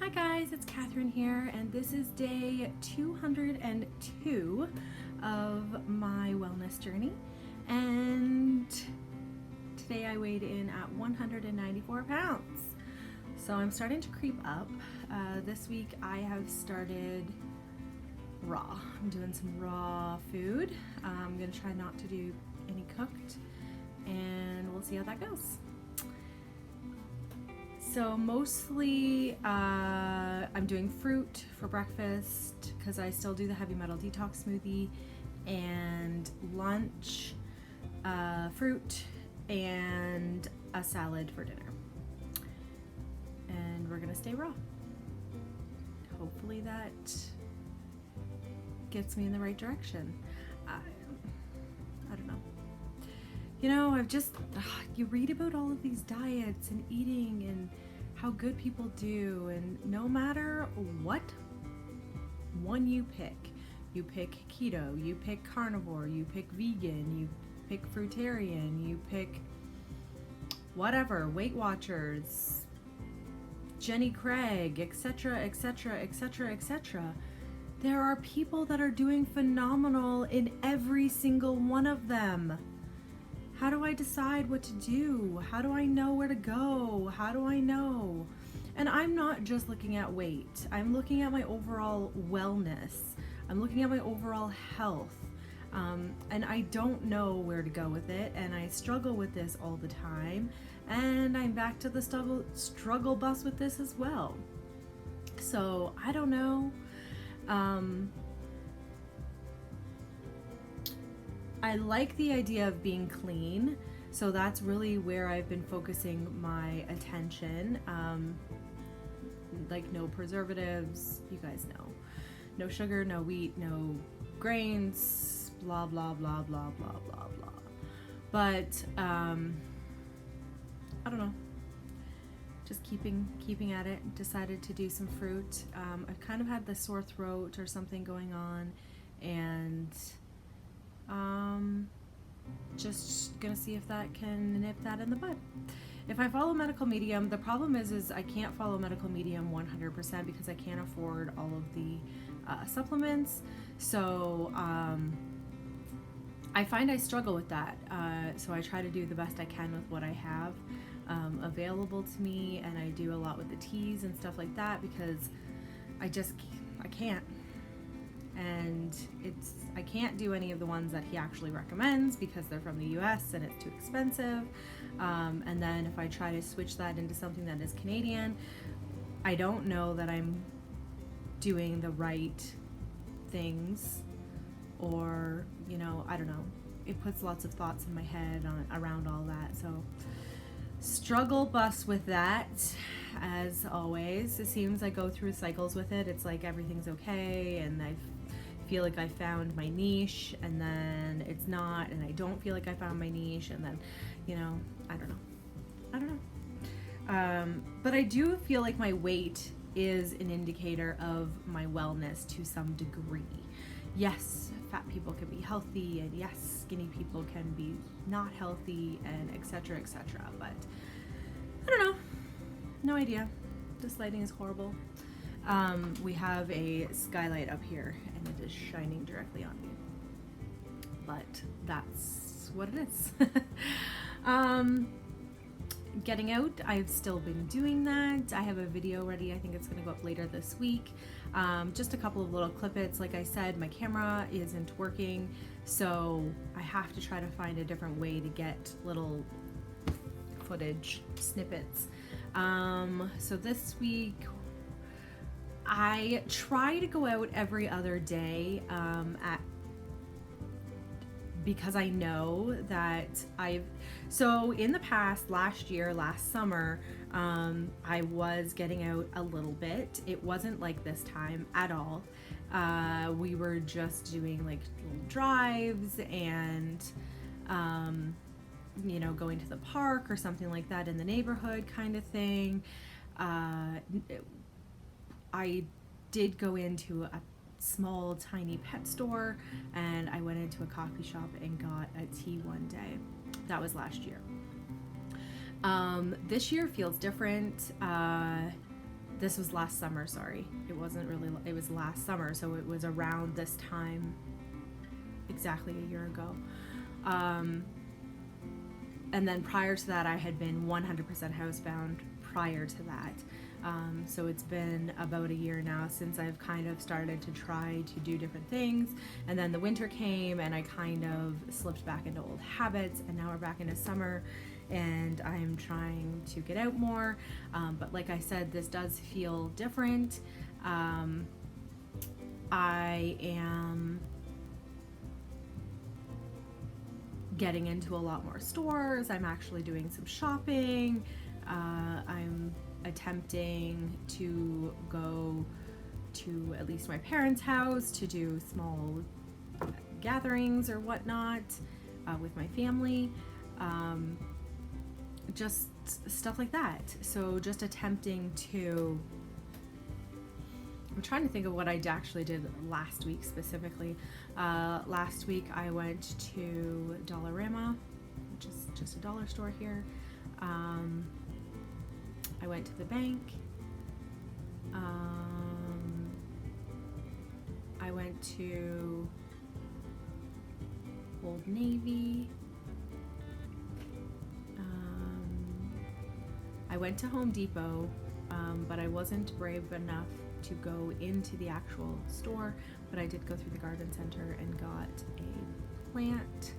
Hi guys, it's Catherine here, and this is day 202 of my wellness journey. And today I weighed in at 194 pounds. So I'm starting to creep up. This week I have started raw. I'm doing some raw food. I'm gonna try not to do any cooked, and we'll see how that goes. So mostly I'm doing fruit for breakfast because I still do the heavy metal detox smoothie, and lunch, fruit, and a salad for dinner. And we're gonna stay raw. Hopefully that gets me in the right direction. I don't know. You know, you read about all of these diets and eating and how good people do, and no matter what one you pick keto, you pick carnivore, you pick vegan, you pick fruitarian, you pick whatever, Weight Watchers, Jenny Craig, etc., etc., etc., etc. There are people that are doing phenomenal in every single one of them. How do I decide what to do? How do I know where to go? How do I know? And I'm not just looking at weight. I'm looking at my overall wellness. I'm looking at my overall health. And I don't know where to go with it. And I struggle with this all the time. And I'm back to the struggle bus with this as well. So I don't know. I like the idea of being clean, so that's really where I've been focusing my attention. Like no preservatives, you guys know. No sugar, no wheat, no grains, blah, blah, blah, blah, blah, blah, blah. But, I don't know. Just keeping at it. Decided to do some fruit. I've kind of had the sore throat or something going on, and just gonna see if that can nip that in the bud. If I follow medical medium, the problem is I can't follow medical medium 100% because I can't afford all of the supplements. So I find I struggle with that. So I try to do the best I can with what I have available to me, and I do a lot with the teas and stuff like that because I can't. And I can't do any of the ones that he actually recommends because they're from the US and it's too expensive. And then if I try to switch that into something that is Canadian, I don't know that I'm doing the right things, or, I don't know. It puts lots of thoughts in my head around all that. So struggle bus with that, as always. It seems I go through cycles with it. It's like everything's okay, and I feel like I found my niche, and then it's not, and I don't feel like I found my niche, and then, I don't know. But I do feel like my weight is an indicator of my wellness to some degree. Yes, fat people can be healthy, and yes, skinny people can be not healthy, and etc., etc. But I don't know. No idea. This lighting is horrible. We have a skylight up here, and it is shining directly on me. But that's what it is. Getting out, I've still been doing that. I have a video ready. I think it's going to go up later this week. Just a couple of little clippets. Like I said, my camera isn't working, so I have to try to find a different way to get little footage snippets. So this week, I try to go out every other day because I know that so in the past, last summer, I was getting out a little bit. It wasn't like this time at all. We were just doing like little drives and, going to the park or something like that in the neighborhood kind of thing. I did go into a small tiny pet store, and I went into a coffee shop and got a tea one day. That was last year. This year feels different. this was last summer, sorry. It wasn't really, it was last summer, so it was around this time, exactly a year ago. And then prior to that, I had been 100% housebound prior to that. So it's been about a year now since I've kind of started to try to do different things. And then the winter came and I kind of slipped back into old habits, and now we're back into summer and I'm trying to get out more. But like I said, this does feel different. I am getting into a lot more stores. I'm actually doing some shopping. I'm attempting to go to at least my parents' house to do small gatherings or whatnot with my family. Just stuff like that. So just attempting to, I'm trying to think of what I actually did last week specifically. Last week I went to Dollarama, which is just a dollar store here. I went to the bank. I went to Old Navy. I went to Home Depot, but I wasn't brave enough to go into the actual store, but I did go through the garden center and got a plant.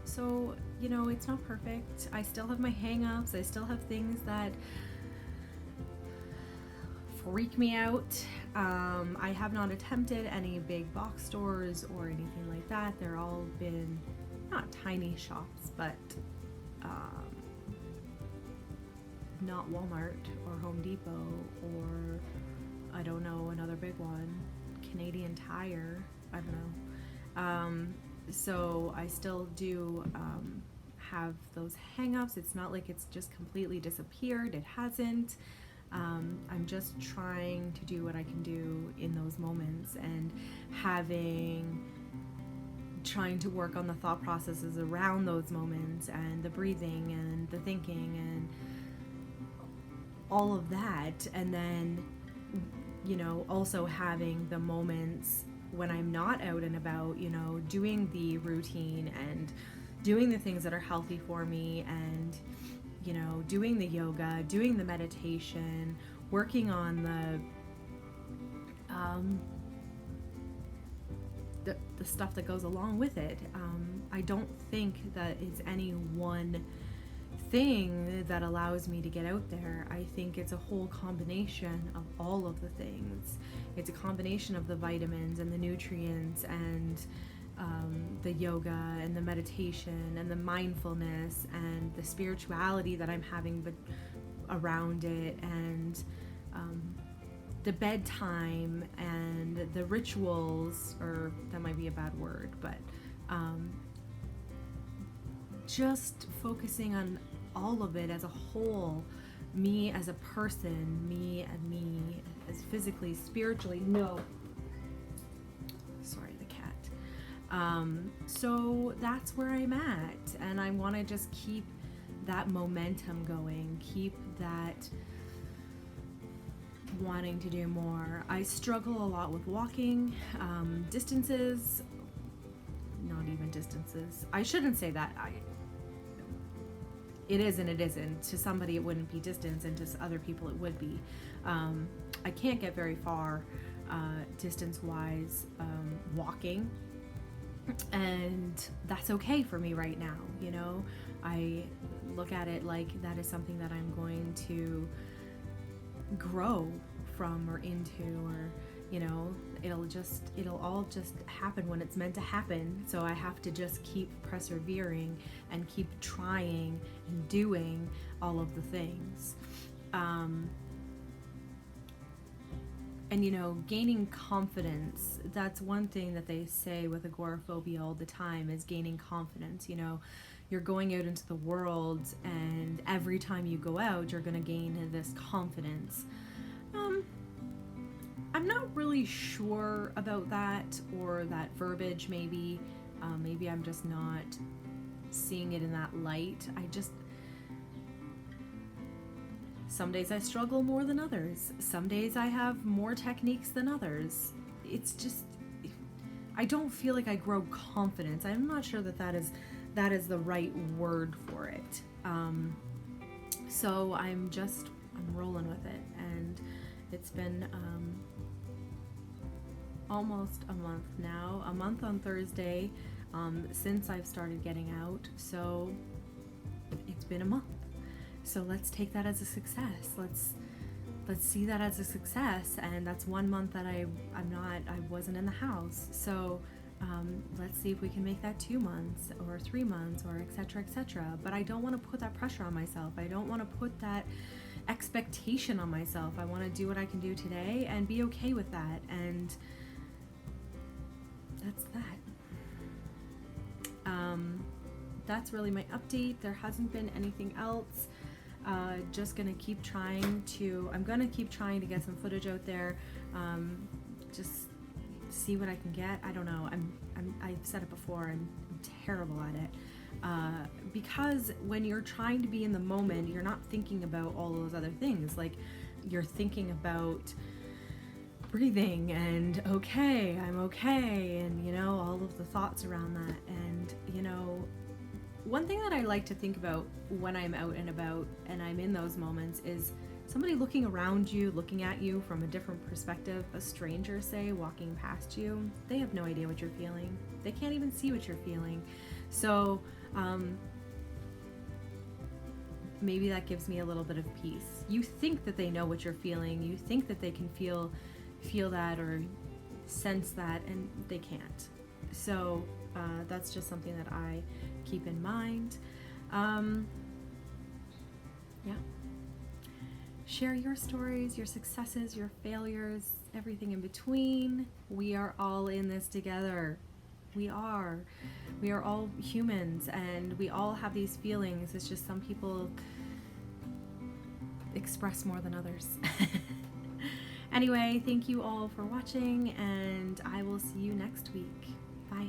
So, you know, it's not perfect. I still have my hang-ups. I still have things that freak me out. I have not attempted any big box stores or anything like that. They're all been not tiny shops, but not Walmart or Home Depot or, I don't know, another big one, Canadian Tire, I don't know. So I still do have those hang-ups. It's not like it's just completely disappeared. It hasn't. I'm just trying to do what I can do in those moments, and trying to work on the thought processes around those moments and the breathing and the thinking and all of that. And then, you know, also having the moments when I'm not out and about, you know, doing the routine and doing the things that are healthy for me, and, you know, doing the yoga, doing the meditation, working on the stuff that goes along with it. I don't think that it's any one thing that allows me to get out there. I think it's a whole combination of all of the things. It's a combination of the vitamins and the nutrients and the yoga and the meditation and the mindfulness and the spirituality that I'm having around it, and the bedtime and the rituals, or that might be a bad word, but just focusing on all of it as a whole, me as a person, me as physically, spiritually. No, sorry, the cat. So that's where I'm at, and I want to just keep that momentum going, keep that wanting to do more. I struggle a lot with walking distances, not even distances. I shouldn't say that. It is and it isn't. To somebody it wouldn't be distance, and to other people it would be. I can't get very far distance-wise walking, and that's okay for me right now. You know, I look at it like that is something that I'm going to grow from or into, or, you know, it'll all just happen when it's meant to happen. So I have to just keep persevering and keep trying and doing all of the things. And, you know, gaining confidence, that's one thing that they say with agoraphobia all the time, is gaining confidence. You know, you're going out into the world, and every time you go out, you're going to gain this confidence. I'm not really sure about that, or that verbiage maybe. Maybe I'm just not seeing it in that light. Some days I struggle more than others. Some days I have more techniques than others. It's just, I don't feel like I grow confidence. I'm not sure that is the right word for it. So I'm rolling with it, and it's been almost a month now, a month on Thursday, since I've started getting out. So it's been a month. So let's take that as a success. Let's see that as a success. And that's 1 month that I wasn't in the house. So let's see if we can make that 2 months or 3 months or et cetera, et cetera. But I don't want to put that pressure on myself. I don't want to put that expectation on myself. I want to do what I can do today and be okay with that. And that's that. That's really my update. There hasn't been anything else. Just gonna keep trying to. I'm gonna keep trying to get some footage out there. Just see what I can get. I don't know. I've said it before. I'm terrible at it. Because when you're trying to be in the moment, you're not thinking about all those other things. Like, you're thinking about breathing and okay, I'm okay, and all of the thoughts around that. And one thing that I like to think about when I'm out and about and I'm in those moments is somebody looking around you, looking at you from a different perspective. A stranger, say, walking past you, they have no idea what you're feeling. They can't even see what you're feeling. So maybe that gives me a little bit of peace. You think that they know what you're feeling. You think that they can feel that or sense that, and they can't. So that's just something that I keep in mind. Yeah. Share your stories, your successes, your failures, everything in between. We are all in this together. We are all humans, and we all have these feelings. It's just some people express more than others. Anyway, thank you all for watching, and I will see you next week. Bye.